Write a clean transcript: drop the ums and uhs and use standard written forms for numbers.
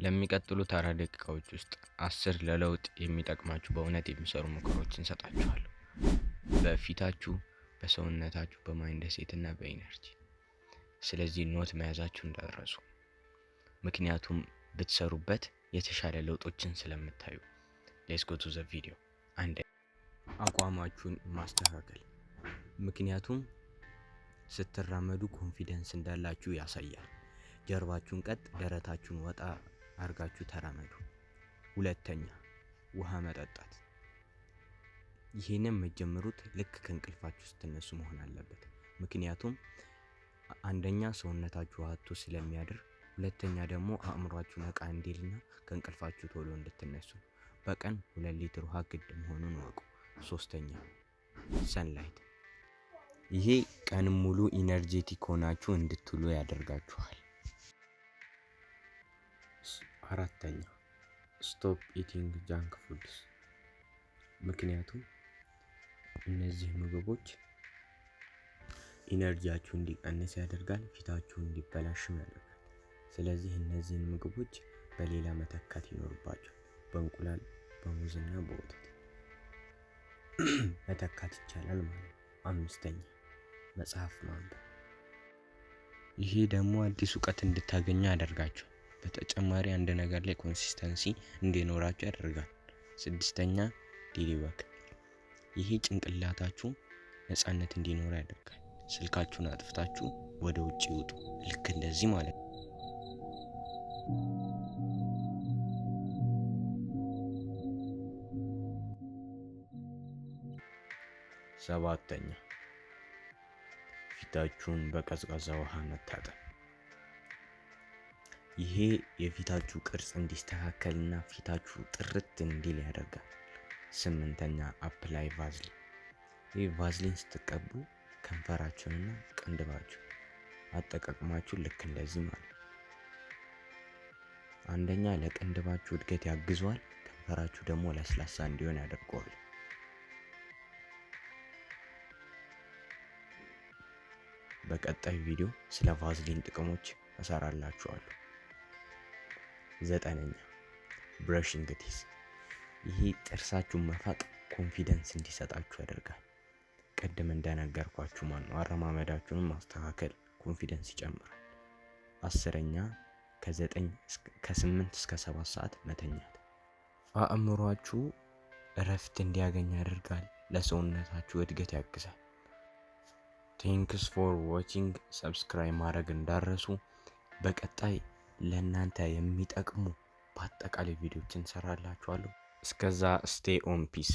ለሚቀጥሉት 4 ደቂቃዎች ውስጥ 10 ለለውጥ የሚጠቅማችሁ በእውነት የሚሰሩ ምክሮችን ሰጣችኋለሁ። በፊታችሁ፣ በሰውነታችሁ፣ በማይንድ ሴት እና በኢነርጂ። ስለዚህ ኖት መያዛችሁ እንዳትረሱ። ምክንያቱም ብትሰሩበት የተሻለ ለውጦችን ስለምታዩ። ሌትስ ጎ ቱ ዘ ቪዲዮ። አንድ አቋማችሁን ማስተካከል። ምክንያቱም ስትራመዱ ኮንፊደንስ እንዳላችሁ ያሳያል። ጀርባችሁን ቀጥ፣ ደረታችሁን ወጣ አርጋችሁ ተራመዱ። ሁለተኛ ውሃ መጠጣት። ይሄንን መጀመሩት ልክ ከእንቅልፋችሁ ስትነሱ መሆን አለበት። ምክንያቱም አንደኛ ሰውነታችሁ አጥቶ ስለሚያድር፣ ሁለተኛ ደግሞ አእምሯችሁ ነቃ እንዲልና ከእንቅልፋችሁ ቶሎ እንድትነሱ። በቀን 2 ሊትር ውሃ ግድ መሆኑን ወቁ። ሶስተኛ ሰንላይት። ይሄ ቀን ሙሉ ኢነርጄቲክ ሆናችሁ እንድትውሉ ያደርጋችኋል። አራተኛ ስቶፕ ኢቲንግ ጃንክ ፉድስ። ምክንያቱም እነዚህ ምግቦች ኢነርጂያችሁ እንዲቀንስ ያደርጋል፣ ፊታችሁ እንዲበላሽም ያደርጋል። ስለዚህ እነዚህን ምግቦች በሌላ መተካት ይኖርባቸዋል። በእንቁላል፣ በሙዝና በወተት መተካት ይቻላል ማለት ነው። አምስተኛ መጽሐፍ ማንበብ። ይሄ ደግሞ አዲስ እውቀት እንድታገኙ ያደርጋችኋል። በተጨማሪ አንድ ነገር ላይ ኮንሲስተንሲ እንዲኖራችሁ ያደርጋል። ስድስተኛ ዴሊ ወክ። ይሄ ጭንቅላታችሁ ነፃነት እንዲኖር ያደርጋል። ስልካችሁን አጥፍታችሁ ወደ ውጪ ውጡ። ልክ እንደዚህ ማለት ነው። ሰባተኛ ፊታችሁን በቀዝቃዛ ውሃ መታጠብ። ይሄ የፊታችሁ ቅርጽ እንዲስተካከልና ፊታችሁ ጥርት እንዲል ያደርጋል። ስምንተኛ አፕላይ ቫዝሊን። ይህ ቫዝሊን ስትቀቡ ከንፈራችሁንና ቅንድባችሁ አጠቃቅማችሁ ልክ እንደዚህ ማለት ነው። አንደኛ ለቅንድባችሁ እድገት ያግዟል፣ ከንፈራችሁ ደግሞ ለስላሳ እንዲሆን ያደርገዋል። በቀጣይ ቪዲዮ ስለ ቫዝሊን ጥቅሞች እሰራላችኋለሁ። ዘጠነኛ ብረሽንግ ቲዝ። ይሄ ጥርሳችሁን መፋቅ ኮንፊደንስ እንዲሰጣችሁ ያደርጋል። ቅድም እንደነገርኳችሁ አረማመዳችሁንም ማስተካከል ኮንፊደንስ ይጨምራል። አስረኛ ከ8 እስከ 7 ሰዓት መተኛት። አእምሯችሁ እረፍት እንዲያገኝ ያደርጋል። ለሰውነታችሁ እድገት ያግዛል። ቴንክስ ፎር ዋቺንግ። ሰብስክራይብ ማድረግ እንዳረሱ። በቀጣይ ለእናንተ የሚጠቅሙ በአጠቃላይ ቪዲዮችን ሰራላችኋለሁ። እስከዛ ስቴይ ኦን ፒስ።